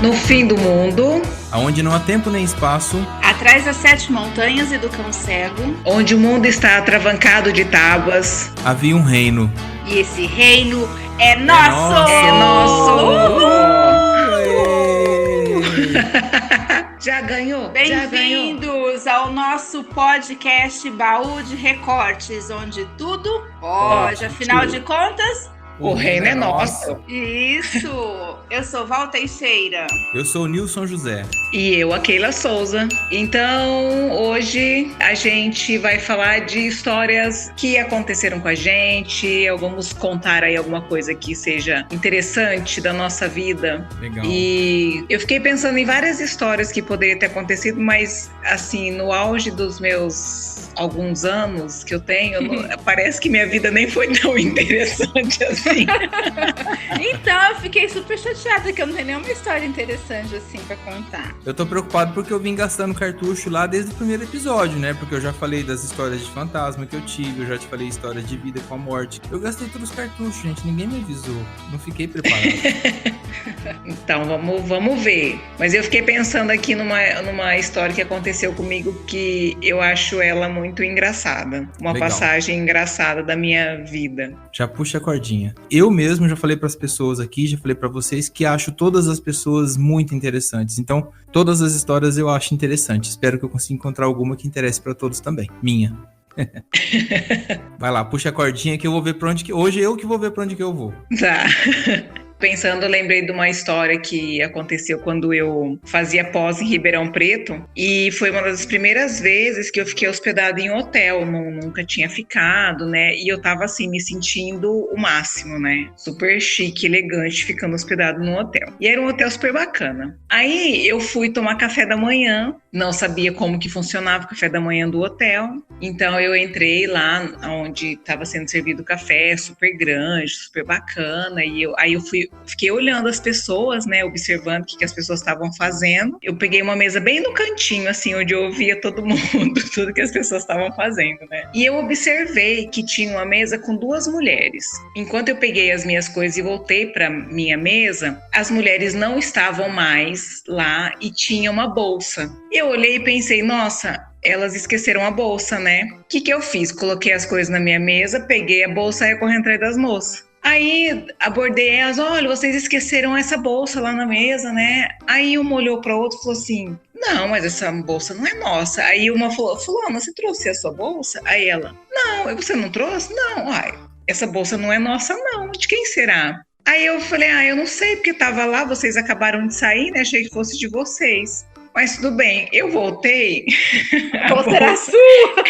No fim do mundo, aonde não há tempo nem espaço, atrás das 7 montanhas e do cão cego, onde o mundo está atravancado de tábuas, havia um reino. E esse reino é nosso! É nosso! Já ganhou! Bem-vindos ao nosso podcast Baú de Recortes, onde tudo pode, afinal de contas, o reino é nosso. Isso! Eu sou Val Teixeira. Eu sou o Nilson José. E eu, a Keila Souza. Então, hoje a gente vai falar de histórias que aconteceram com a gente. Vamos contar aí alguma coisa que seja interessante da nossa vida. Legal. E eu fiquei pensando em várias histórias que poderiam ter acontecido, mas assim, no auge dos meus alguns anos que eu tenho, parece que minha vida nem foi tão interessante assim. Então, eu fiquei super chateada que eu não tenho nenhuma história interessante assim pra contar. Eu tô preocupado porque eu vim gastando cartucho lá desde o primeiro episódio, né? Porque eu já falei das histórias de fantasma que eu tive, eu já te falei histórias de vida com a morte. Eu gastei todos os cartuchos, gente, ninguém me avisou. Não fiquei preparado. Então, vamos ver. Mas eu fiquei pensando aqui numa história que aconteceu comigo que eu acho ela muito engraçada. Uma Legal. Passagem engraçada da minha vida. Já puxa a cordinha. Eu mesmo já falei pras pessoas aqui, já falei pra vocês que acho todas as pessoas muito interessantes. Então, todas as histórias eu acho interessantes. Espero que eu consiga encontrar alguma que interesse pra todos também. Minha. Vai lá, puxa a cordinha que eu vou ver pra onde que... Hoje eu que vou ver pra onde que eu vou. Tá. Pensando, eu lembrei de uma história que aconteceu quando eu fazia pós em Ribeirão Preto, e foi uma das primeiras vezes que eu fiquei hospedada em hotel, nunca tinha ficado, né, e eu tava assim, me sentindo o máximo, né, super chique, elegante, ficando hospedado num hotel. E era um hotel super bacana. Aí eu fui tomar café da manhã, não sabia como que funcionava o café da manhã do hotel, então eu entrei lá onde estava sendo servido o café, super grande, super bacana, e aí eu fiquei olhando as pessoas, né, observando o que as pessoas estavam fazendo. Eu peguei uma mesa bem no cantinho, assim, onde eu ouvia todo mundo, tudo que as pessoas estavam fazendo, né. E eu observei que tinha uma mesa com 2 mulheres. Enquanto eu peguei as minhas coisas e voltei para minha mesa, as mulheres não estavam mais lá e tinha uma bolsa. Eu olhei e pensei, nossa, elas esqueceram a bolsa, né? O que eu fiz? Coloquei as coisas na minha mesa, peguei a bolsa e corri atrás das moças. Aí abordei elas, olha, vocês esqueceram essa bolsa lá na mesa, né? Aí uma olhou para outra e falou assim, não, mas essa bolsa não é nossa. Aí uma falou, fulana, você trouxe a sua bolsa? Aí ela, não, você não trouxe? Não, ai, essa bolsa não é nossa não, de quem será? Aí eu falei, eu não sei, porque tava lá, vocês acabaram de sair, né? Achei que fosse de vocês. Mas tudo bem, eu voltei. A bolsa era sua!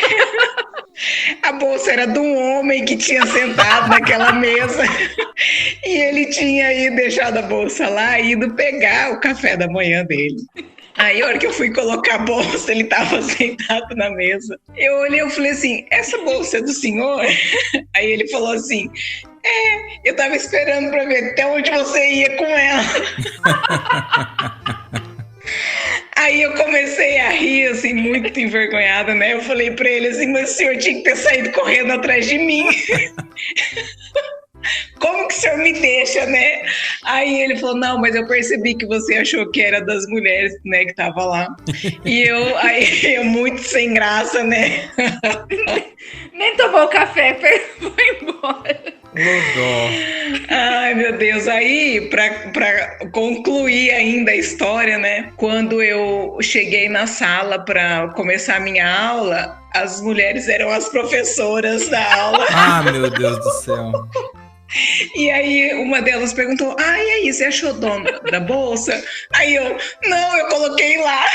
A bolsa era de um homem que tinha sentado naquela mesa e ele tinha ido deixado a bolsa lá e ido pegar o café da manhã dele. Aí, a hora que eu fui colocar a bolsa, ele estava sentado na mesa. Eu olhei e falei assim, essa bolsa é do senhor? Aí ele falou assim, eu estava esperando para ver até onde você ia com ela. Aí eu comecei a rir, assim, muito envergonhada, né? Eu falei pra ele assim, mas o senhor tinha que ter saído correndo atrás de mim. Como que o senhor me deixa, né? Aí ele falou, não, mas eu percebi que você achou que era das mulheres, né, que tava lá. E eu muito sem graça, né? Nem tomou café, foi embora. Lodó. Ai, meu Deus. Aí, pra concluir ainda a história, né? Quando eu cheguei na sala para começar a minha aula, as mulheres eram as professoras da aula. Ah, meu Deus do céu. E aí uma delas perguntou, e aí, você achou dono da bolsa? Aí eu coloquei lá.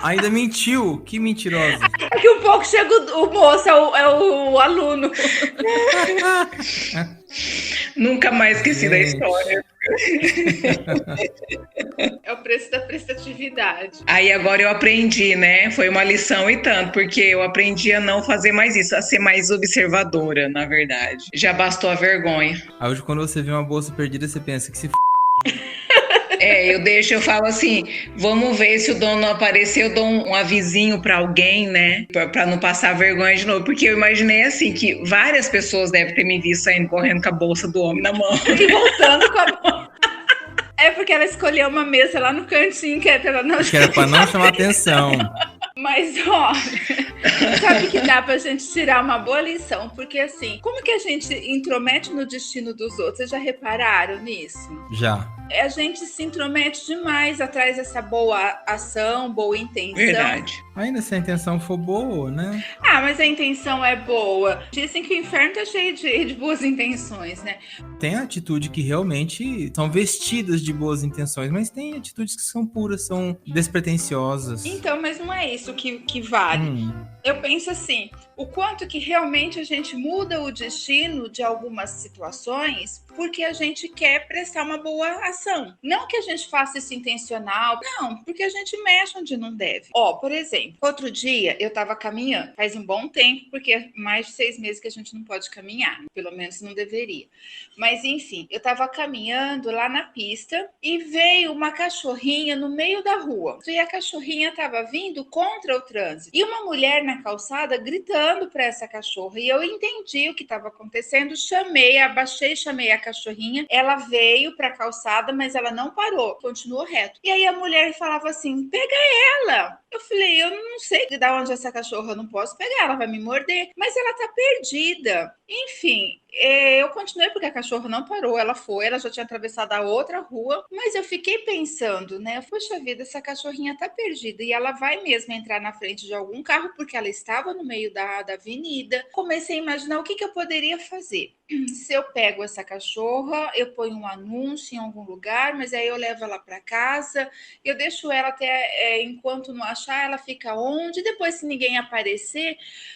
Ainda mentiu, que mentirosa. Daqui um pouco chega o moço, é o aluno. Nunca mais esqueci da história. É o preço da prestatividade. Aí agora eu aprendi, né? Foi uma lição e tanto, porque eu aprendi a não fazer mais isso, a ser mais observadora, na verdade. Já bastou a vergonha. Aí hoje quando você vê uma bolsa perdida, você pensa que se Eu falo assim, vamos ver se o dono não aparecer, eu dou um avisinho pra alguém, né? Pra não passar vergonha de novo. Porque eu imaginei assim, que várias pessoas devem ter me visto saindo correndo com a bolsa do homem na mão. E voltando com a mão. É porque ela escolheu uma mesa lá no cantinho que era pra não chamar atenção. Mas, ó, sabe que dá pra gente tirar uma boa lição? Porque, assim, como que a gente intromete no destino dos outros? Vocês já repararam nisso? Já. A gente se intromete demais atrás dessa boa ação, boa intenção. Verdade. Ainda se a intenção for boa, né? Ah, mas a intenção é boa. Dizem que o inferno tá cheio de boas intenções, né? Tem atitude que realmente são vestidas de boas intenções, mas tem atitudes que são puras, são despretensiosas. Então, mas não é isso que vale. Eu penso assim, o quanto que realmente a gente muda o destino de algumas situações porque a gente quer prestar uma boa ação. Não que a gente faça isso intencional, não, porque a gente mexe onde não deve. Ó, por exemplo, outro dia eu tava caminhando, faz um bom tempo, porque é mais de 6 meses que a gente não pode caminhar, pelo menos não deveria. Mas enfim, eu tava caminhando lá na pista e veio uma cachorrinha no meio da rua. E a cachorrinha tava vindo contra o trânsito. E uma mulher na calçada gritando para essa cachorra. E eu entendi o que estava acontecendo, abaixei, chamei a cachorrinha. Ela veio para a calçada, mas ela não parou, continuou reto. E aí a mulher falava assim: pega ela. Eu falei: eu não sei de onde essa cachorra, eu não posso pegar, ela vai me morder. Mas ela tá perdida. Enfim, eu continuei porque a cachorra não parou, ela já tinha atravessado a outra rua, mas eu fiquei pensando, né? Poxa vida, essa cachorrinha tá perdida e ela vai mesmo entrar na frente de algum carro porque ela estava no meio da avenida. Comecei a imaginar o que eu poderia fazer. Se eu pego essa cachorra, eu ponho um anúncio em algum lugar, mas aí eu levo ela para casa, eu deixo ela até enquanto não achar, ela fica onde, depois se ninguém aparecer,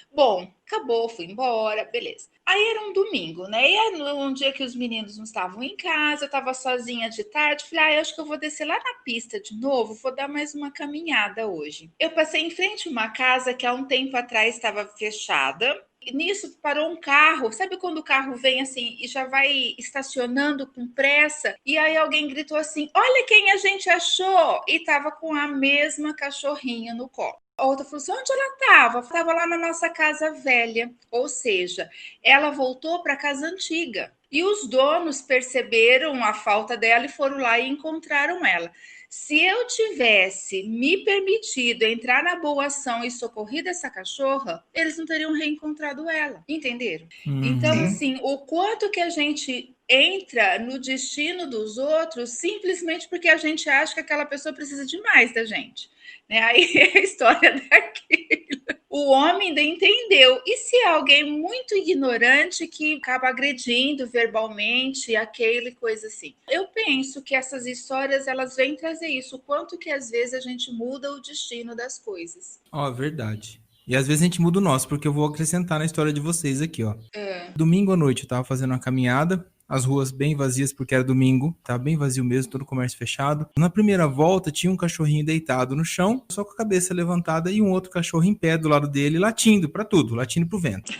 bom, acabou, fui embora, beleza. Aí era um domingo, né? E era um dia que os meninos não estavam em casa, eu estava sozinha de tarde, falei, eu acho que eu vou descer lá na pista de novo, vou dar mais uma caminhada hoje. Eu passei em frente a uma casa que há um tempo atrás estava fechada. E nisso parou um carro, sabe quando o carro vem assim e já vai estacionando com pressa? E aí alguém gritou assim: olha quem a gente achou! E tava com a mesma cachorrinha no colo. A outra falou assim: onde ela estava? Estava lá na nossa casa velha. Ou seja, ela voltou para a casa antiga. E os donos perceberam a falta dela e foram lá e encontraram ela. Se eu tivesse me permitido entrar na boa ação e socorrido essa cachorra, eles não teriam reencontrado ela, entenderam? Então, assim, o quanto que a gente entra no destino dos outros simplesmente porque a gente acha que aquela pessoa precisa demais da gente. Né? Aí é a história daquilo. O homem ainda entendeu. E se é alguém muito ignorante que acaba agredindo verbalmente aquele coisa assim? Eu penso que essas histórias, elas vêm trazer isso. O quanto que às vezes a gente muda o destino das coisas. Ó, verdade. E às vezes a gente muda o nosso, porque eu vou acrescentar na história de vocês aqui, ó. Domingo à noite eu tava fazendo uma caminhada, as ruas bem vazias porque era domingo, tava bem vazio mesmo, todo o comércio fechado. Na primeira volta tinha um cachorrinho deitado no chão, só com a cabeça levantada e um outro cachorro em pé do lado dele, latindo pra tudo, latindo pro vento.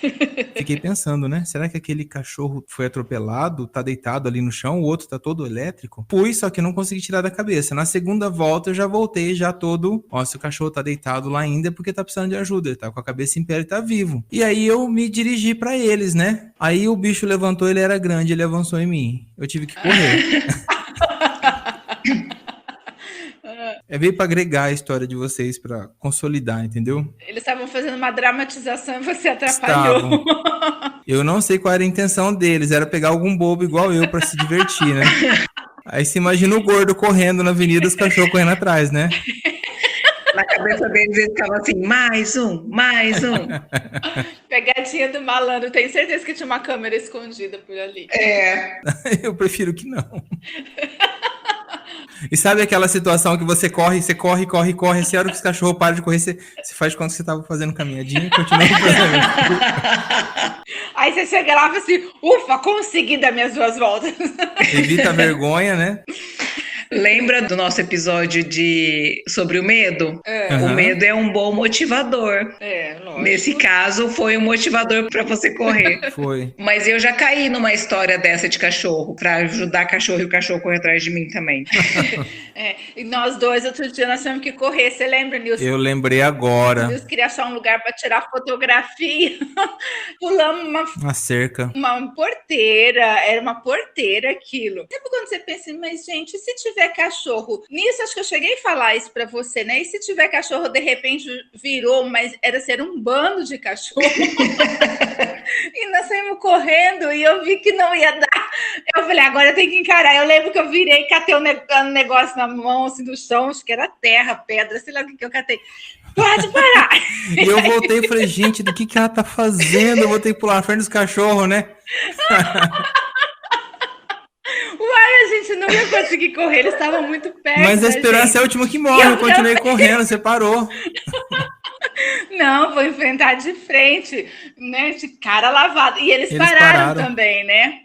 Fiquei pensando, né? Será que aquele cachorro foi atropelado, tá deitado ali no chão, o outro tá todo elétrico? Fui, só que não consegui tirar da cabeça. Na segunda volta eu já voltei, já todo... Ó, se o cachorro tá deitado lá ainda é porque tá precisando de ajuda, ele tá com a cabeça em pé, ele tá vivo. E aí eu me dirigi pra eles, né? Aí o bicho levantou, ele era grande, ele avançou em mim. Eu tive que correr. Veio pra agregar a história de vocês, pra consolidar, entendeu? Eles estavam fazendo uma dramatização e você atrapalhou. Estavam. Eu não sei qual era a intenção deles, era pegar algum bobo igual eu pra se divertir, né? Aí você imagina o gordo correndo na avenida, os cachorros correndo atrás, né? Na cabeça deles, eles estavam assim: mais um, mais um. Pegadinha do malandro. Tenho certeza que tinha uma câmera escondida por ali. Eu prefiro que não. E sabe aquela situação que você corre, corre, assim, a hora que os cachorros param de correr, você faz de conta que você estava fazendo caminhadinha e continua fazendo. Aí você chega lá e fala assim: ufa, consegui dar minhas 2 voltas. Evita a vergonha, né? Lembra do nosso episódio sobre o medo? O medo é um bom motivador. Lógico. Nesse caso, foi um motivador para você correr. Foi. Mas eu já caí numa história dessa de cachorro, para ajudar cachorro e o cachorro correr atrás de mim também. E nós dois, outro dia, nós tivemos que correr. Você lembra, Nilson? Eu lembrei agora. Nilson queria achar um lugar para tirar fotografia. Pulamos uma cerca. Uma porteira. Era uma porteira aquilo. Sabe quando você pensa, mas gente, se tiver cachorro? Nisso, acho que eu cheguei a falar isso pra você, né? E se tiver cachorro, de repente virou, mas era ser um bando de cachorro. E nós saímos correndo e eu vi que não ia dar. Eu falei, agora eu tenho que encarar. Eu lembro que eu virei, catei um negócio na mão, assim, do chão, acho que era terra, pedra, sei lá o que eu catei. Pode parar! E eu voltei e falei, gente, do que ela tá fazendo? Eu vou ter que pular na frente dos cachorros, né? Uai, a gente não ia conseguir correr, eles estavam muito perto. Mas a esperança é a última que morre, eu continuei correndo, você parou. Não, vou enfrentar de frente, né? De cara lavada. E eles pararam também, né?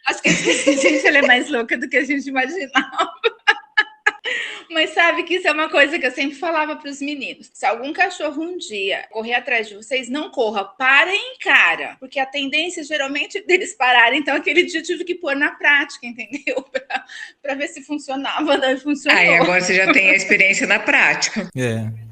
Acho que a gente ela é mais louca do que a gente imaginava. Mas sabe que isso é uma coisa que eu sempre falava para os meninos. Se algum cachorro um dia correr atrás de vocês, não corra, para e encara. Porque a tendência geralmente deles pararem. Então aquele dia eu tive que pôr na prática, entendeu? Para ver se funcionava, não funcionou. Aí agora você já tem a experiência na prática.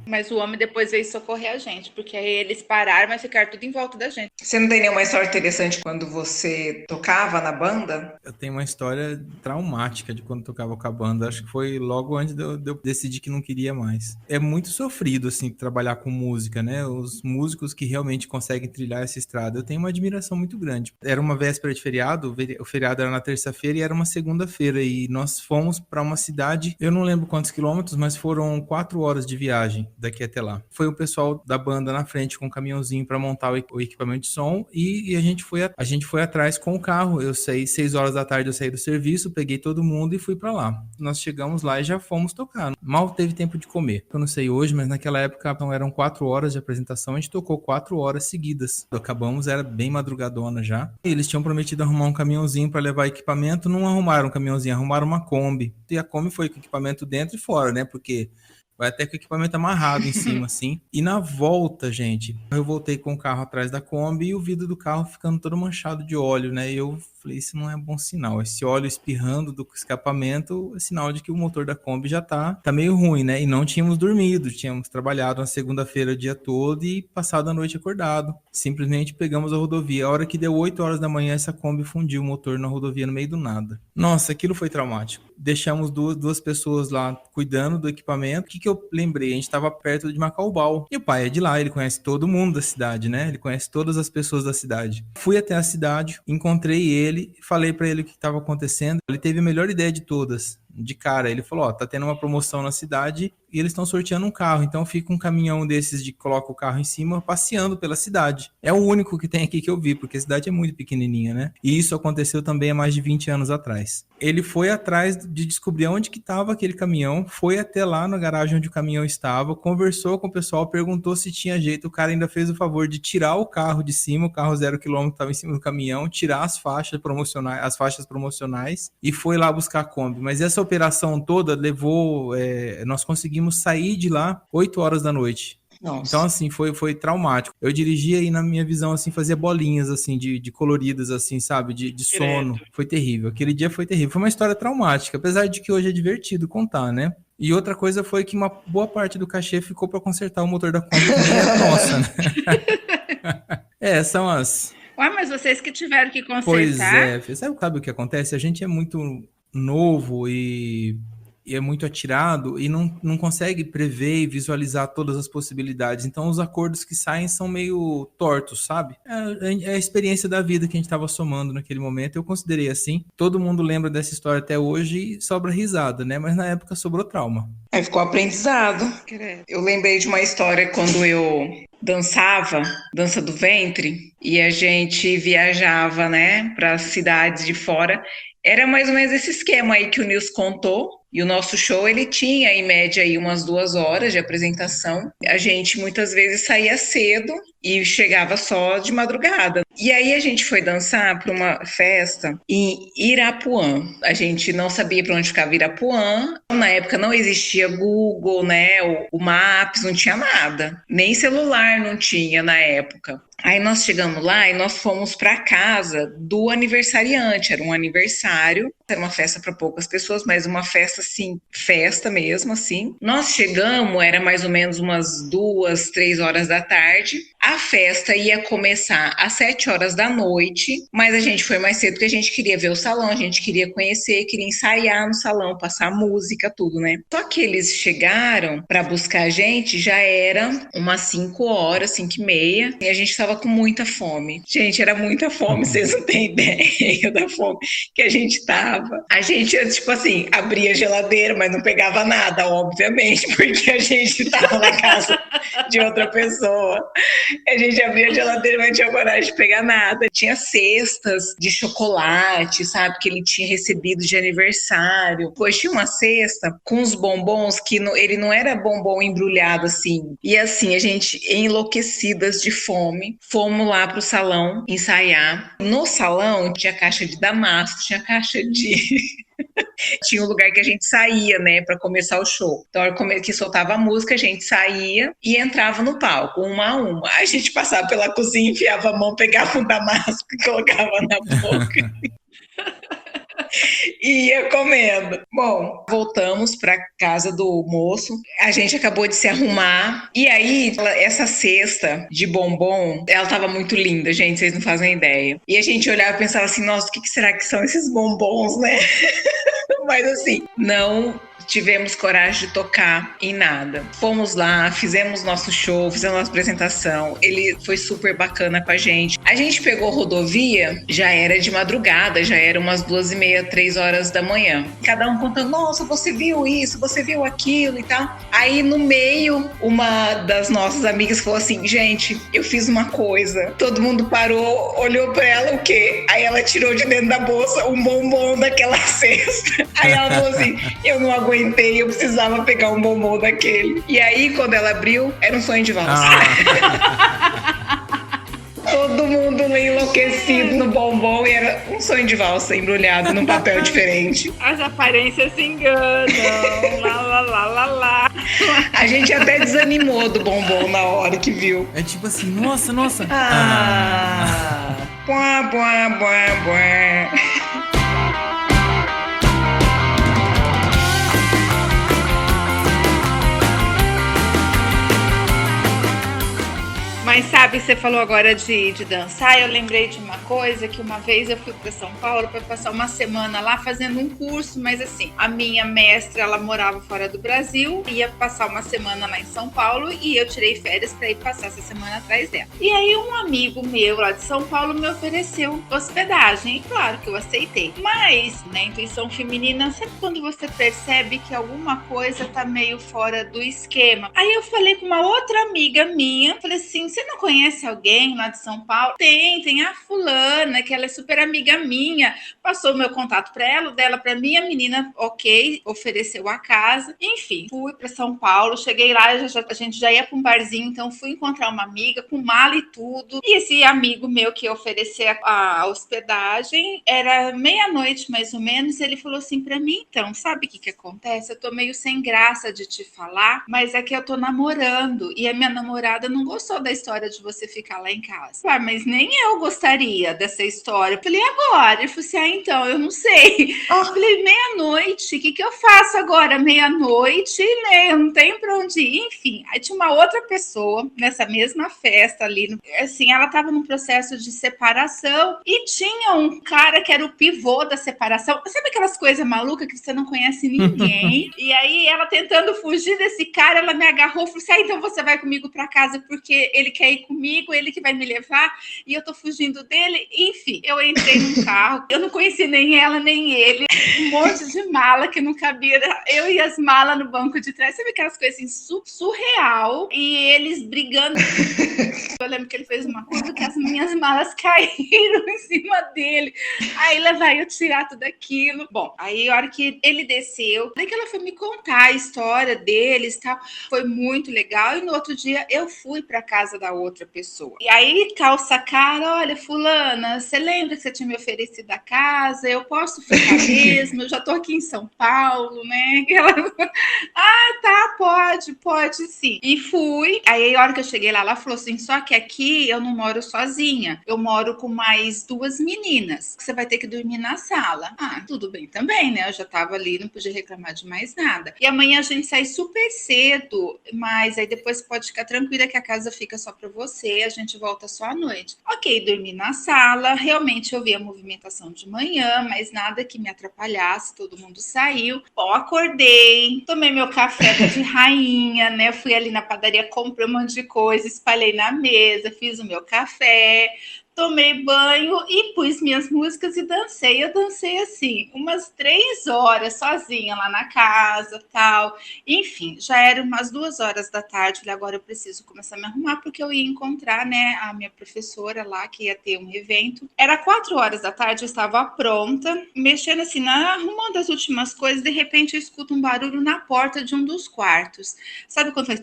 Mas o homem depois veio socorrer a gente, porque aí eles pararam, mas ficaram tudo em volta da gente. Você não tem nenhuma história interessante quando você tocava na banda? Eu tenho uma história traumática de quando tocava com a banda. Acho que foi logo antes de eu decidir que não queria mais. É muito sofrido, assim, trabalhar com música, né? Os músicos que realmente conseguem trilhar essa estrada. Eu tenho uma admiração muito grande. Era uma véspera de feriado, o feriado era na terça-feira e era uma segunda-feira. E nós fomos para uma cidade, eu não lembro quantos quilômetros, mas foram 4 horas de viagem daqui até lá. Foi o pessoal da banda na frente com um caminhãozinho para montar o equipamento de som e a gente foi atrás com o carro. Eu saí 6 horas da tarde, eu saí do serviço, peguei todo mundo e fui para lá. Nós chegamos lá e já fomos tocar. Mal teve tempo de comer. Eu não sei hoje, mas naquela época então, eram 4 horas de apresentação, a gente tocou 4 horas seguidas. Acabamos, era bem madrugadona já. E eles tinham prometido arrumar um caminhãozinho para levar equipamento, não arrumaram um caminhãozinho, arrumaram uma Kombi. E a Kombi foi com equipamento dentro e fora, né? Porque vai até com o equipamento amarrado em cima, assim. E na volta, gente, eu voltei com o carro atrás da Kombi e o vidro do carro ficando todo manchado de óleo, né? E eu falei, isso não é bom sinal. Esse óleo espirrando do escapamento é sinal de que o motor da Kombi já tá meio ruim, né? E não tínhamos dormido, tínhamos trabalhado na segunda-feira o dia todo e passado a noite acordado. Simplesmente pegamos a rodovia. A hora que deu 8 horas da manhã, essa Kombi fundiu o motor na rodovia no meio do nada. Nossa, aquilo foi traumático. Deixamos duas pessoas lá cuidando do equipamento. O que eu lembrei? A gente estava perto de Macaubal. E o pai é de lá, ele conhece todo mundo da cidade, né? Ele conhece todas as pessoas da cidade. Fui até a cidade, encontrei ele, falei para ele o que estava acontecendo. Ele teve a melhor ideia de todas. De cara, ele falou, tá tendo uma promoção na cidade e eles estão sorteando um carro, então fica um caminhão desses de coloca o carro em cima passeando pela cidade. É o único que tem aqui que eu vi, porque a cidade é muito pequenininha, né? E isso aconteceu também há mais de 20 anos atrás. Ele foi atrás de descobrir onde que estava aquele caminhão, foi até lá na garagem onde o caminhão estava, conversou com o pessoal, perguntou se tinha jeito, o cara ainda fez o favor de tirar o carro de cima, o carro 0 km estava em cima do caminhão, tirar as faixas promocionais e foi lá buscar a Kombi. Mas essa operação toda levou, nós conseguimos sair de lá 8 horas da noite. Nossa. Então, assim, foi traumático. Eu dirigia e, na minha visão, assim, fazia bolinhas, assim, de coloridas, assim, sabe? De sono. Foi terrível. Aquele dia foi terrível. Foi uma história traumática, apesar de que hoje é divertido contar, né? E outra coisa foi que uma boa parte do cachê ficou para consertar o motor da Kombi, que nem era nossa, né? São as... Ué, mas vocês que tiveram que consertar... Pois é. Sabe o que acontece? A gente é muito novo e é muito atirado e não consegue prever e visualizar todas as possibilidades. Então, os acordos que saem são meio tortos, sabe? É a experiência da vida que a gente estava somando naquele momento. Eu considerei assim. Todo mundo lembra dessa história até hoje e sobra risada, né? Mas na época sobrou trauma. Aí ficou aprendizado. Eu lembrei de uma história quando eu dançava, dança do ventre, e a gente viajava, né, para as cidades de fora. Era mais ou menos esse esquema aí que o Nils contou. E o nosso show, ele tinha, em média, aí umas 2 horas de apresentação. A gente, muitas vezes, saía cedo e chegava só de madrugada. E aí, a gente foi dançar para uma festa em Irapuã. A gente não sabia para onde ficava Irapuã. Na época, não existia Google, né? O Maps, não tinha nada. Nem celular não tinha na época. Aí, nós chegamos lá e nós fomos para casa do aniversariante. Era um aniversário Era uma festa para poucas pessoas, mas uma festa, assim, festa mesmo, assim. Nós chegamos, era mais ou menos umas 2, 3 horas da tarde. A festa ia começar às 7 horas da noite, mas a gente foi mais cedo porque a gente queria ver o salão, a gente queria conhecer, queria ensaiar no salão, passar música, tudo, né? Só que eles chegaram para buscar a gente, já era umas 5 horas, 5h30, e a gente tava com muita fome. Gente, era muita fome, vocês não têm ideia da fome que a gente tava. A gente, tipo assim, abria a geladeira, mas não pegava nada, obviamente, porque a gente tava na casa de outra pessoa. A gente abria a geladeira, mas não tinha coragem de pegar nada. Tinha cestas de chocolate, sabe? Que ele tinha recebido de aniversário. Depois tinha uma cesta com os bombons que ele não era bombom embrulhado assim. E assim, a gente, enlouquecidas de fome, fomos lá pro salão ensaiar. No salão tinha caixa de damasco, tinha caixa de... Tinha um lugar que a gente saía, né, para começar o show. Então, como que soltava a música, a gente saía e entrava no palco, uma a uma. A gente passava pela cozinha, enfiava a mão, pegava um damasco e colocava na boca. E ia comendo. Bom, voltamos para casa do moço. A gente acabou de se arrumar. E aí, essa cesta de bombom, ela tava muito linda, gente, vocês não fazem ideia. E a gente olhava e pensava assim, nossa, o que será que são esses bombons, né? Mas assim, não tivemos coragem de tocar em nada. Fomos lá, fizemos nosso show, fizemos nossa apresentação. Ele foi super bacana com a gente. A gente pegou rodovia, já era de madrugada, já era umas 2h30, 3 horas da manhã. Cada um contando, nossa, você viu isso, você viu aquilo e tal. Aí no meio, uma das nossas amigas falou assim, gente, eu fiz uma coisa. Todo mundo parou, olhou pra ela, o quê? Aí ela tirou de dentro da bolsa um bombom daquela cesta. Aí ela falou assim, eu não aguentei, eu precisava pegar um bombom daquele. E aí, quando ela abriu, era um sonho de valsa. Todo mundo enlouquecido no bombom e era um sonho de valsa embrulhado num papel diferente. As aparências se enganam. Lá, lá, lá, lá, lá. A gente até desanimou do bombom na hora que viu. É tipo assim, nossa. Buá, buá, buá, buá. Mas sabe, você falou agora de dançar, eu lembrei de uma coisa, que uma vez eu fui para São Paulo para passar uma semana lá fazendo um curso, mas assim, a minha mestra, ela morava fora do Brasil, ia passar uma semana lá em São Paulo e eu tirei férias para ir passar essa semana atrás dela. E aí um amigo meu lá de São Paulo me ofereceu hospedagem, e claro que eu aceitei. Mas, na intuição feminina, sabe quando você percebe que alguma coisa tá meio fora do esquema? Aí eu falei com uma outra amiga minha, falei assim, você não conhece alguém lá de São Paulo? Tem a fulana, que ela é super amiga minha. Passou o meu contato para ela, dela para mim, a menina, ok, ofereceu a casa. Enfim, fui para São Paulo, cheguei lá, a gente já ia para um barzinho, então fui encontrar uma amiga com mala e tudo. E esse amigo meu que oferecia a hospedagem, era meia-noite mais ou menos, ele falou assim para mim, então, sabe o que acontece? Eu tô meio sem graça de te falar, mas é que eu tô namorando e a minha namorada não gostou da história de você ficar lá em casa. Ah, mas nem eu gostaria dessa história. Eu falei, agora? Ele falou assim, então, eu não sei. Eu falei, meia-noite, o que eu faço agora? Meia-noite, né? Eu não tenho pra onde ir. Enfim, aí tinha uma outra pessoa nessa mesma festa ali. Assim, ela tava num processo de separação e tinha um cara que era o pivô da separação. Sabe aquelas coisas malucas que você não conhece ninguém? E aí, ela tentando fugir desse cara, ela me agarrou e falou assim, então você vai comigo pra casa porque ele quer ir comigo, ele que vai me levar e eu tô fugindo dele. Enfim, eu entrei num carro, eu não conheci nem ela nem ele, um monte de mala que não cabia, eu e as malas no banco de trás, sabe aquelas coisas assim, surreal, e eles brigando. Eu lembro que ele fez uma coisa que as minhas malas caíram em cima dele, aí lá vai eu tirar tudo aquilo. Bom, aí a hora que ele desceu, daí que ela foi me contar a história deles e tal, foi muito legal, e no outro dia eu fui pra casa da outra pessoa. E aí calça a cara, olha, fulana, você lembra que você tinha me oferecido a casa? Eu posso ficar mesmo? Eu já tô aqui em São Paulo, né? Ela, tá, Pode sim. E fui. Aí a hora que eu cheguei lá, ela falou assim, só que aqui eu não moro sozinha. Eu moro com mais 2 meninas. Você vai ter que dormir na sala. Ah, tudo bem também, né? Eu já tava ali, não podia reclamar de mais nada. E amanhã a gente sai super cedo, mas aí depois pode ficar tranquila que a casa fica só pra você, a gente volta só à noite. Ok, dormi na sala, realmente eu vi a movimentação de manhã, mas nada que me atrapalhasse, todo mundo saiu. Bom, acordei, tomei meu café de rainha, né? Fui ali na padaria, comprei um monte de coisa, espalhei na mesa, fiz o meu café, tomei banho e pus minhas músicas e dancei. Eu dancei assim, umas 3 horas sozinha lá na casa, tal. Enfim, já era umas 2 horas da tarde. Falei, agora eu preciso começar a me arrumar, porque eu ia encontrar, né, a minha professora lá, que ia ter um evento. Era 4 horas da tarde, eu estava pronta, mexendo assim, arrumando as últimas coisas. De repente, eu escuto um barulho na porta de um dos quartos. Sabe quando faz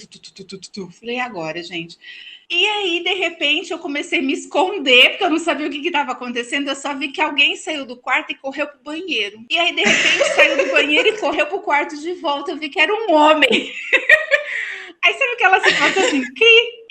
tu? Falei, agora, gente. E aí, de repente, eu comecei a me esconder, porque eu não sabia o que estava acontecendo. Eu só vi que alguém saiu do quarto e correu pro banheiro. E aí, de repente, saiu do banheiro e correu pro quarto de volta. Eu vi que era um homem. Aí, sabe aquela situação assim, cri.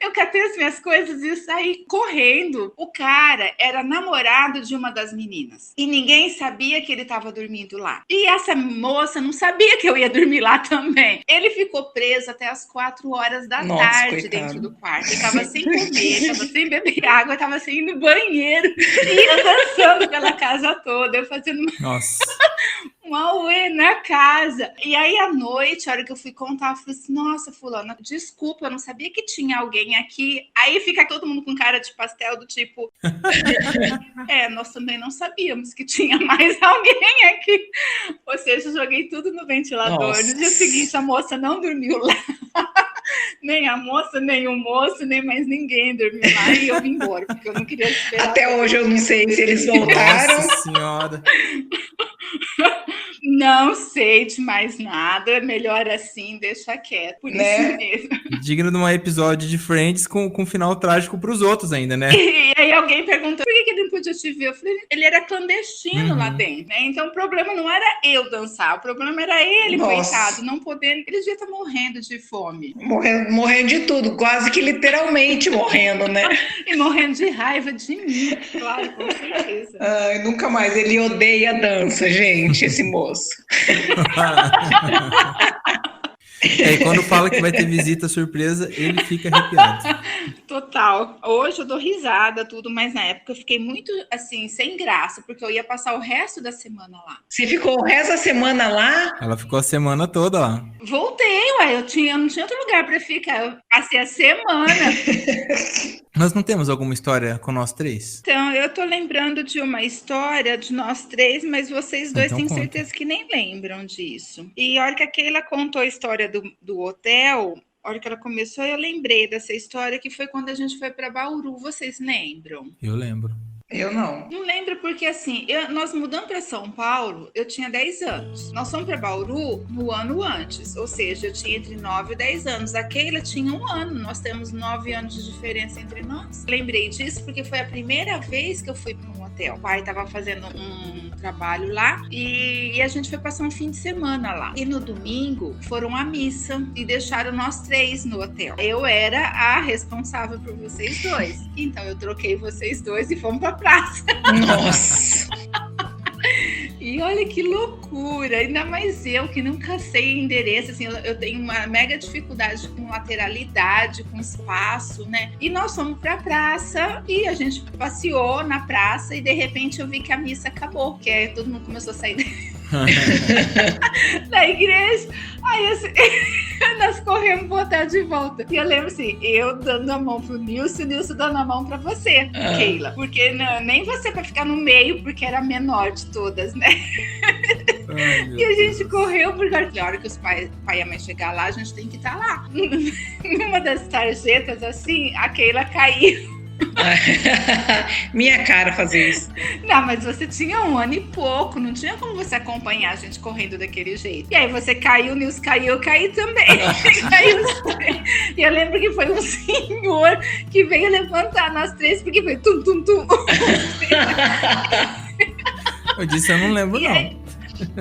Eu catei as minhas coisas e saí correndo. O cara era namorado de uma das meninas. E ninguém sabia que ele estava dormindo lá. E essa moça não sabia que eu ia dormir lá também. Ele ficou preso até as 4 horas da tarde, coitado, dentro do quarto. Ele estava sem comer, estava sem beber água, estava sem ir no banheiro. E eu dançando pela casa toda, eu fazendo um auê na casa. E aí, à noite, a hora que eu fui contar, eu falei assim, nossa, fulana, desculpa, eu não sabia que tinha alguém aqui. Aí fica todo mundo com cara de pastel, do tipo... nós também não sabíamos que tinha mais alguém aqui. Ou seja, eu joguei tudo no ventilador. Nossa. No dia seguinte, a moça não dormiu lá. Nem a moça, nem o moço, nem mais ninguém dormiu lá. E eu vim embora, porque eu não queria esperar. Até hoje eu não sei se eles voltaram. Nossa Senhora. Não sei de mais nada, melhor assim, deixa quieto, por isso mesmo. Digno de um episódio de Friends com final trágico pros outros ainda, né? E aí alguém perguntou, por que ele não podia te ver? Eu falei, ele era clandestino lá dentro, né? Então o problema não era eu dançar, o problema era ele, coitado, não podendo, ele devia estar morrendo de fome. Morrendo de tudo, quase que literalmente morrendo, né? E morrendo de raiva de mim, claro, com certeza. Ai, nunca mais, ele odeia dança, gente, esse moço. E quando fala que vai ter visita surpresa, ele fica arrepiado. Total. Hoje eu dou risada, tudo, mas na época eu fiquei muito, assim, sem graça, porque eu ia passar o resto da semana lá. Você ficou o resto da semana lá? Ela ficou a semana toda lá. Voltei, ué, eu não tinha outro lugar pra ficar, eu passei a semana. Nós não temos alguma história com nós 3? Então, eu tô lembrando de uma história de nós 3, mas vocês dois têm certeza que nem lembram disso. E a hora que a Keila contou a história do hotel, a hora que ela começou, eu lembrei dessa história, que foi quando a gente foi para Bauru. Vocês lembram? Eu lembro. Eu não. Não lembro porque, assim, nós mudamos para São Paulo, eu tinha 10 anos. Nós fomos para Bauru no ano antes, ou seja, eu tinha entre 9 e 10 anos. A Keila tinha 1 ano, nós temos 9 anos de diferença entre nós. Lembrei disso porque foi a primeira vez que eu fui para um hotel. O pai estava fazendo um trabalho lá e a gente foi passar um fim de semana lá. E no domingo foram à missa e deixaram nós 3 no hotel. Eu era a responsável por vocês dois. Então eu troquei vocês dois e fomos para praça. Nossa! E olha que loucura, ainda mais eu que nunca sei endereço, assim, eu tenho uma mega dificuldade com lateralidade, com espaço, né? E nós fomos pra praça e a gente passeou na praça e de repente eu vi que a missa acabou, porque aí todo mundo começou a sair da igreja. Aí assim, nós corremos pro hotel de volta. E eu lembro assim, eu dando a mão pro Nilson, o Nilson dando a mão pra você, Keila. Porque nem você pra ficar no meio, porque era a menor de todas, né? Ai, e a gente correu, porque a hora que os pai e a mãe chegar lá, a gente tem que estar lá. Numa das tarjetas, assim, a Keila caiu. Minha cara fazer isso. Não, mas você tinha 1 ano e pouco, não tinha como você acompanhar a gente correndo daquele jeito. E aí você caiu, o Nilson caiu, eu caí também. E eu lembro que foi um senhor que veio levantar nós 3, porque foi tum. Eu disse, eu não lembro, não.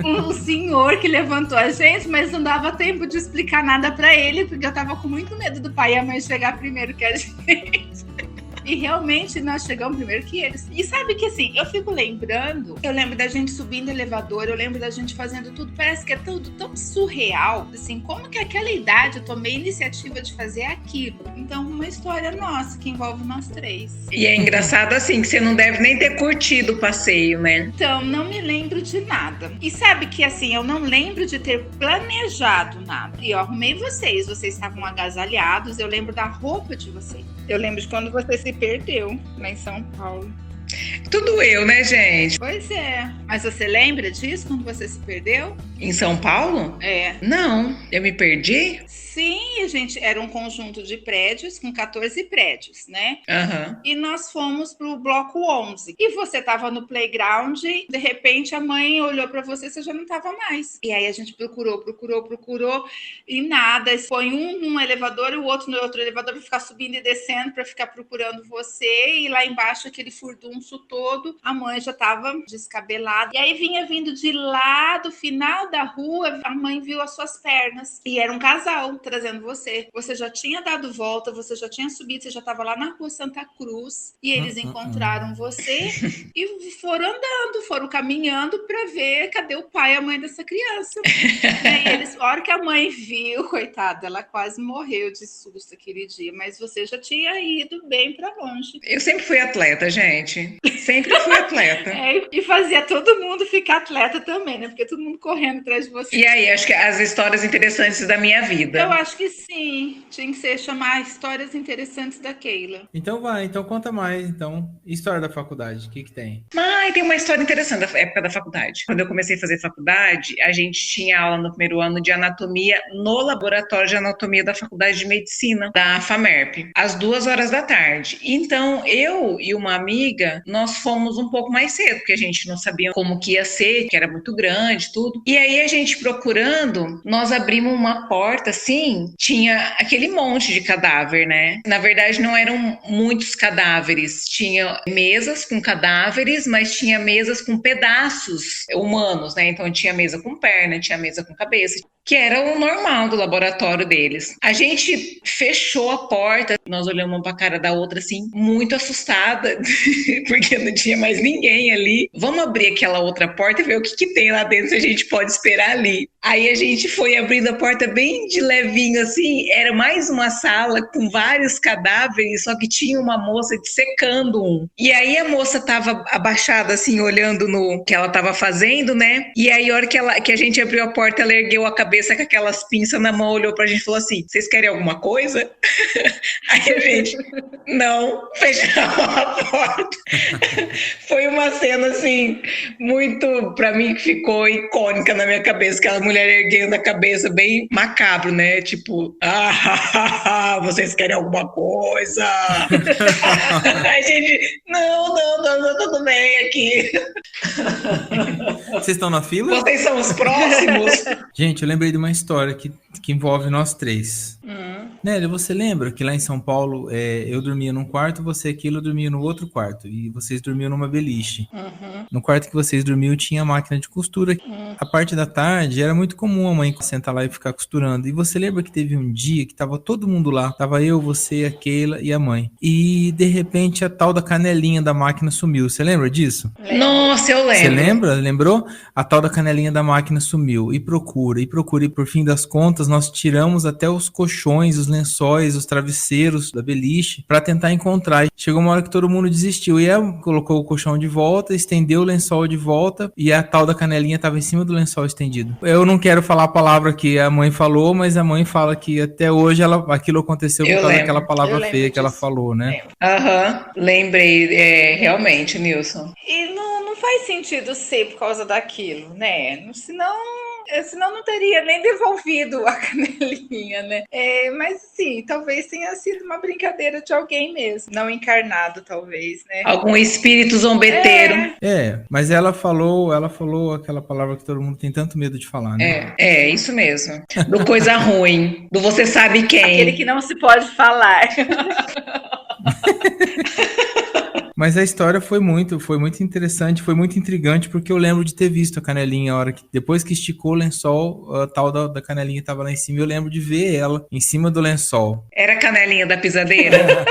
o senhor que levantou a gente, mas não dava tempo de explicar nada pra ele, porque eu tava com muito medo do pai e a mãe chegar primeiro que a gente. E realmente nós chegamos primeiro que eles. E sabe que assim, eu fico lembrando, eu lembro da gente subindo elevador, eu lembro da gente fazendo tudo, parece que é tudo tão surreal, assim, como que naquela idade eu tomei a iniciativa de fazer aquilo. Então, uma história nossa, que envolve nós três. E é engraçado assim, que você não deve nem ter curtido o passeio, né? Então, não me lembro de nada. E sabe que assim, eu não lembro de ter planejado nada. E eu arrumei vocês estavam agasalhados, eu lembro da roupa de vocês. Eu lembro de quando você se perdeu lá em São Paulo. Tudo eu, né, gente? Pois é. Mas você lembra disso, quando você se perdeu? Em São Paulo? É. Não, eu me perdi? Sim, gente, era um conjunto de prédios, com 14 prédios, né? Aham. E nós fomos pro bloco 11. E você tava no playground, de repente a mãe olhou pra você já não tava mais. E aí a gente procurou, e nada. Põe um num elevador e o outro no outro elevador pra ficar subindo e descendo, pra ficar procurando você. E lá embaixo, aquele furdunço todo, a mãe já tava descabelada. E aí vinha vindo de lá, do final da rua, a mãe viu as suas pernas. E era um casal trazendo você. Você já tinha dado volta, você já tinha subido, você já estava lá na rua Santa Cruz e eles encontraram você e foram andando, foram caminhando para ver cadê o pai e a mãe dessa criança. E aí eles, a hora que a mãe viu, coitada, ela quase morreu de susto aquele dia, mas você já tinha ido bem para longe. Eu sempre fui atleta, gente. Sempre fui atleta. E fazia todo mundo ficar atleta também, né? Porque todo mundo correndo atrás de você. E aí, acho que as histórias interessantes da minha vida. Eu acho que sim. Tinha que ser chamar histórias interessantes da Keila. Então então conta mais, então. História da faculdade, o que tem? Tem uma história interessante da época da faculdade. Quando eu comecei a fazer faculdade, a gente tinha aula no primeiro ano de anatomia no laboratório de anatomia da Faculdade de Medicina, da FAMERP, às 2h da tarde. Então, eu e uma amiga, nós fomos um pouco mais cedo, porque a gente não sabia como que ia ser, que era muito grande, tudo. E aí, a gente procurando, nós abrimos uma porta, assim, tinha aquele monte de cadáver, né? Na verdade, não eram muitos cadáveres. Tinha mesas com cadáveres, mas tinha mesas com pedaços humanos, né? Então, tinha mesa com perna, tinha mesa com cabeça, que era o normal do laboratório deles. A gente fechou a porta, nós olhamos uma pra cara da outra, assim, muito assustada, porque não tinha mais ninguém ali. Vamos abrir aquela outra porta e ver o que tem lá dentro, se a gente pode esperar ali. Aí a gente foi abrindo a porta bem de levinho, assim, era mais uma sala com vários cadáveres, só que tinha uma moça dissecando um. E aí a moça tava abaixada, assim, olhando no que ela tava fazendo, né? E aí a hora que a gente abriu a porta, ela ergueu a cabeça com aquelas pinças na mão, olhou pra gente e falou assim, vocês querem alguma coisa? Aí a gente, não, fechamos a porta. Foi uma cena, assim, muito, pra mim, que ficou icônica na minha cabeça, aquela mulher erguendo a cabeça, bem macabro, né? Tipo, vocês querem alguma coisa? Aí a gente, não, tudo bem aqui. Vocês estão na fila? Vocês são os próximos? Gente, eu lembrei de uma história que envolve nós três. Nélia, você lembra que lá em São Paulo eu dormia num quarto, você aqui, eu dormia no outro quarto. E vocês dormiam numa beliche. No quarto que vocês dormiam tinha máquina de costura. A parte da tarde era muito comum a mãe sentar lá e ficar costurando. E você lembra que teve um dia que tava todo mundo lá? Tava eu, você, a Keila e a mãe. E de repente a tal da canelinha da máquina sumiu. Você lembra disso? Nossa, eu lembro. Você lembra? Lembrou? A tal da canelinha da máquina sumiu. E procura. E por fim das contas, nós tiramos até os colchões, os lençóis, os travesseiros da beliche para tentar encontrar. Chegou uma hora que todo mundo desistiu. E ela colocou o colchão de volta, estendeu o lençol de volta e a tal da canelinha estava em cima do lençol estendido. Eu não quero falar a palavra que a mãe falou, mas a mãe fala que até hoje aquilo aconteceu por causa daquela palavra feia que ela falou, né? Lembrei, realmente, Nilson. E não faz sentido ser por causa daquilo, né? Senão não teria nem devolvido a canelinha, né? Mas sim, talvez tenha sido uma brincadeira de alguém mesmo, não encarnado, talvez, né? Algum espírito zombeteiro. Mas ela falou aquela palavra que todo mundo tem tanto medo de falar, né? Isso mesmo. Do coisa ruim, do você sabe quem. Aquele que não se pode falar. Mas a história foi muito interessante, foi muito intrigante, porque eu lembro de ter visto a canelinha a hora que, depois que esticou o lençol, a tal da canelinha estava lá em cima, e eu lembro de ver ela em cima do lençol. Era a canelinha da pisadeira?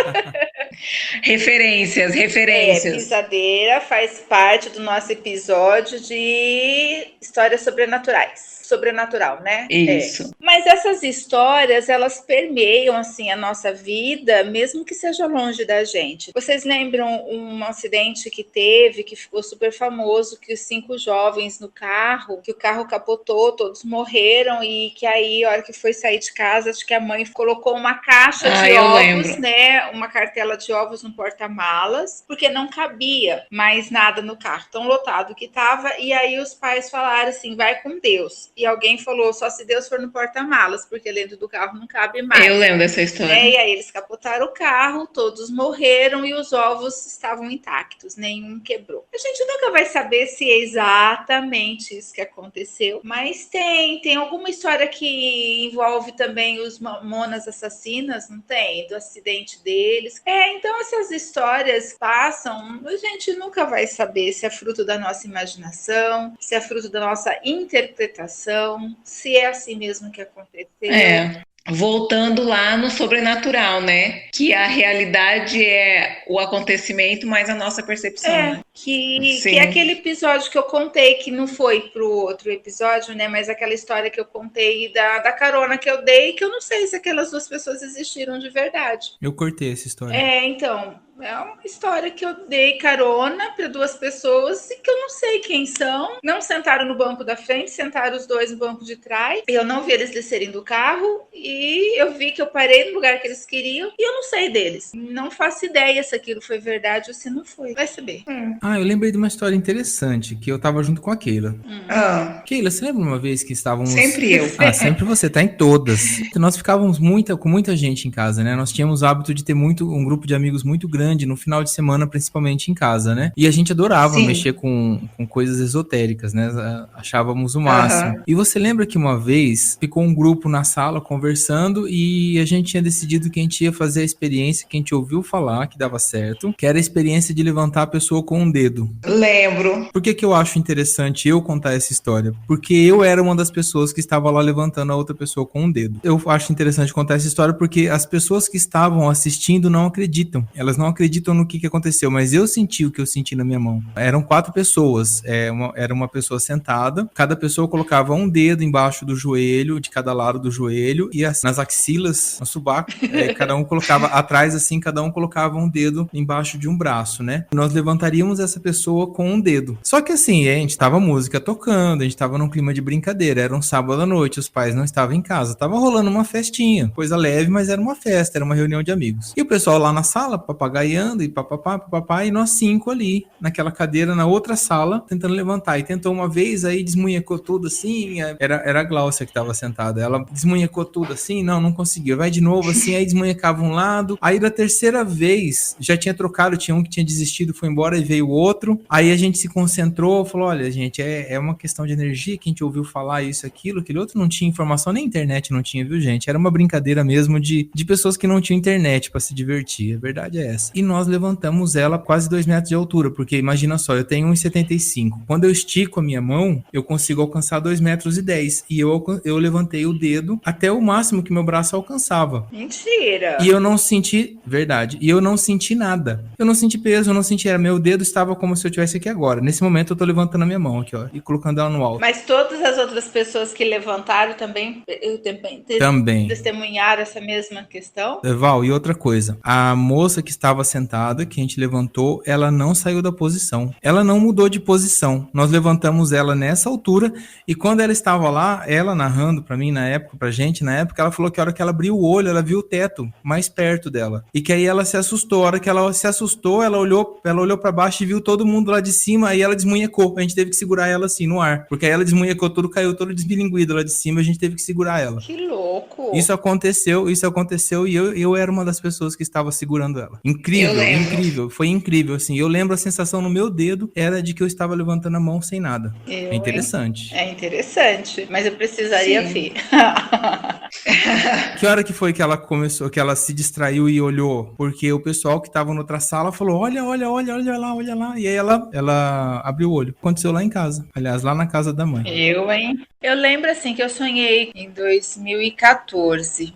Referências. Pisadeira faz parte do nosso episódio de histórias sobrenaturais. Sobrenatural, né? Isso. Mas essas histórias, elas permeiam, assim, a nossa vida, mesmo que seja longe da gente. Vocês lembram um acidente que teve, que ficou super famoso, que os 5 jovens no carro, que o carro capotou, todos morreram, e que aí, a hora que foi sair de casa, acho que a mãe colocou uma caixa de ovos, né? Uma cartela de ovos no porta-malas, porque não cabia mais nada no carro, tão lotado que tava, e aí os pais falaram assim, vai com Deus. E alguém falou, só se Deus for no porta-malas, porque dentro do carro não cabe mais. Eu lembro dessa história. E aí eles capotaram o carro, todos morreram e os ovos estavam intactos, nenhum quebrou. A gente nunca vai saber se é exatamente isso que aconteceu, mas tem alguma história que envolve também os mamonas assassinas, não tem? Do acidente deles. Então essas histórias passam, a gente nunca vai saber se é fruto da nossa imaginação, se é fruto da nossa interpretação, se é assim mesmo que aconteceu. Voltando lá no sobrenatural, né? Que a realidade é o acontecimento, mas a nossa percepção. Né? Que aquele episódio que eu contei, que não foi pro outro episódio, né? Mas aquela história que eu contei da carona que eu dei, que eu não sei se aquelas 2 pessoas existiram de verdade. Eu cortei essa história. Então, é uma história que eu dei carona para 2 pessoas e que eu não sei quem são. Não sentaram no banco da frente, sentaram os 2 no banco de trás. Eu não vi eles descerem do carro e eu vi que eu parei no lugar que eles queriam e eu não sei deles. Não faço ideia se aquilo foi verdade ou se não foi. Vai saber. Eu lembrei de uma história interessante, que eu tava junto com a Keila. Keila, você lembra uma vez que estávamos... Sempre eu. Sempre você, tá em todas. Nós ficávamos com muita gente em casa, né? Nós tínhamos o hábito de ter um grupo de amigos muito grande no final de semana, principalmente em casa, né? E a gente adorava mexer com coisas esotéricas, né? Achávamos o máximo. E você lembra que uma vez ficou um grupo na sala conversando e a gente tinha decidido que a gente ia fazer a experiência que a gente ouviu falar, que dava certo, que era a experiência de levantar a pessoa com um dedo. Lembro. Por que eu acho interessante eu contar essa história? Porque eu era uma das pessoas que estava lá levantando a outra pessoa com um dedo. Eu acho interessante contar essa história porque as pessoas que estavam assistindo não acreditam. Elas não acreditam no que aconteceu, mas eu senti o que eu senti na minha mão. Eram 4 pessoas. Era uma pessoa sentada, cada pessoa colocava um dedo embaixo do joelho, de cada lado do joelho, e nas axilas, no sovaco, cada um colocava atrás, assim, cada um colocava um dedo embaixo de um braço, né? Nós levantaríamos essa pessoa com um dedo. Só que assim, a gente tava música tocando, a gente tava num clima de brincadeira, era um sábado à noite, os pais não estavam em casa, tava rolando uma festinha, coisa leve, mas era uma festa, era uma reunião de amigos. E o pessoal lá na sala, papagaiando e papapá, e nós 5 ali, naquela cadeira, na outra sala, tentando levantar. E tentou uma vez, aí desmunhecou tudo assim, era a Gláucia que tava sentada, ela desmunhecou tudo assim, não conseguiu. Vai de novo assim, aí desmunhecava um lado, aí da terceira vez, já tinha trocado, tinha um que tinha desistido, foi embora e veio o outro. Aí a gente se concentrou, falou, olha gente, é uma questão de energia, que a gente ouviu falar isso, aquilo, aquele outro não tinha informação, nem internet não tinha, viu gente? Era uma brincadeira mesmo de pessoas que não tinham internet pra se divertir, a verdade é essa. E nós levantamos ela quase 2 metros de altura, porque imagina só, eu tenho 1,75. Quando eu estico a minha mão, eu consigo alcançar 2,10 metros. E eu levantei o dedo até o máximo que meu braço alcançava. Mentira! E eu não senti, verdade, e eu não senti nada. Eu não senti peso, eu não senti, meu dedo estava como se eu tivesse aqui agora. Nesse momento eu tô levantando a minha mão aqui, ó, e colocando ela no alto. Mas todas as outras pessoas que levantaram também testemunharam essa mesma questão? Val, e outra coisa, a moça que estava sentada, que a gente levantou, ela não saiu da posição. Ela não mudou de posição. Nós levantamos ela nessa altura e quando ela estava lá, ela narrando pra mim na época, pra gente na época, ela falou que a hora que ela abriu o olho, ela viu o teto mais perto dela. E que aí ela se assustou. A hora que ela se assustou, ela olhou pra baixo e viu todo mundo lá de cima, aí ela desmunhecou. A gente teve que segurar ela assim no ar. Porque aí ela desmunhecou tudo, caiu todo desmilinguido lá de cima, a gente teve que segurar ela. Que louco! Isso aconteceu e eu era uma das pessoas que estava segurando ela. Incrível, foi incrível, assim. Eu lembro a sensação no meu dedo era de que eu estava levantando a mão sem nada. É interessante. É interessante, mas eu precisaria ver. Que hora que foi que ela começou, que ela se distraiu e olhou? Porque o pessoal que tava na outra sala falou, olha lá. E aí ela abriu o olho. Aconteceu lá em casa. Aliás, lá na casa da mãe. Eu lembro, assim, que eu sonhei em 2014,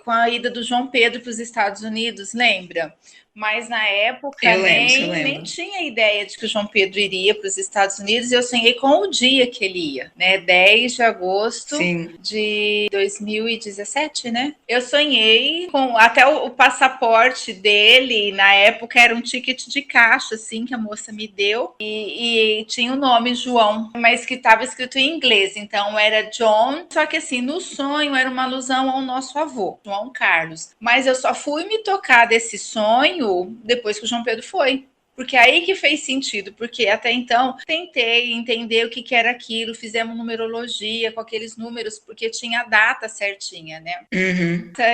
com a ida do João Pedro para os Estados Unidos, lembra? Mas na época nem tinha ideia de que o João Pedro iria para os Estados Unidos, e eu sonhei com o dia que ele ia, né? 10 de agosto de 2017, né? Eu sonhei com até o passaporte dele, na época era um ticket de caixa, assim, que a moça me deu, e tinha o nome João, mas que estava escrito em inglês, então era John, só que assim, no sonho era uma alusão ao nosso avô, João Carlos. Mas eu só fui me tocar desse sonho depois que o João Pedro foi. Porque aí que fez sentido, porque até então tentei entender o que era aquilo, fizemos numerologia com aqueles números, porque tinha a data certinha, né?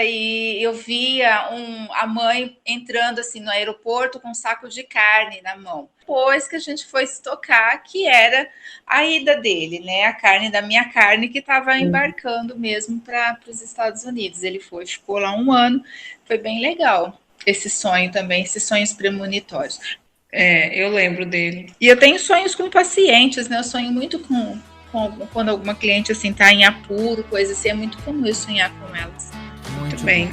E eu via a mãe entrando assim no aeroporto com um saco de carne na mão. Depois que a gente foi se tocar, que era a ida dele, né? A carne da minha carne que estava embarcando mesmo para os Estados Unidos. Ele ficou lá 1 ano, foi bem legal. Esse sonho também, esses sonhos premonitórios. Eu lembro dele. E eu tenho sonhos com pacientes, né? Eu sonho muito com quando alguma cliente assim tá em apuro, coisa assim, é muito comum eu sonhar com elas. Muito bem.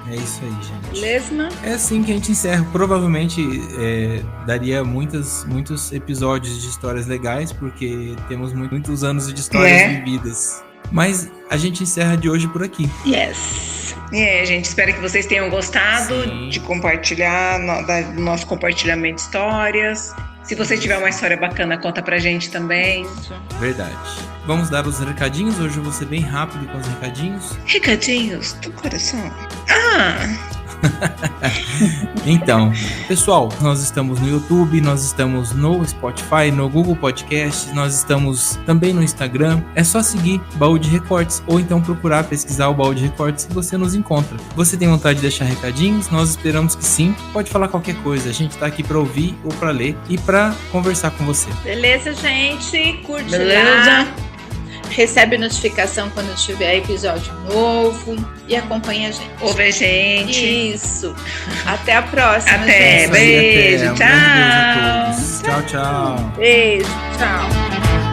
É isso aí, gente. Lesma? É assim que a gente encerra. Provavelmente daria muitos episódios de histórias legais, porque temos muitos anos de histórias vividas. Mas a gente encerra de hoje por aqui. Yes! Gente, espero que vocês tenham gostado de compartilhar, do nosso compartilhamento de histórias. Se você tiver uma história bacana, conta pra gente também. Verdade. Vamos dar os recadinhos. Hoje eu vou ser bem rápido com os recadinhos. Recadinhos do coração. Então, pessoal, nós estamos no YouTube, nós estamos no Spotify, no Google Podcast, nós estamos também no Instagram. É só seguir Baú de Recortes ou então pesquisar o Baú de Recortes que você nos encontra. Você tem vontade de deixar recadinhos? Nós esperamos que sim. Pode falar qualquer coisa, a gente tá aqui para ouvir ou para ler e para conversar com você. Beleza, gente? Curte lá. Recebe notificação quando tiver episódio novo e acompanha a gente. Ouve a gente. Isso. Até a próxima, gente. Beijo. Tchau. Tchau, tchau. Beijo. Tchau.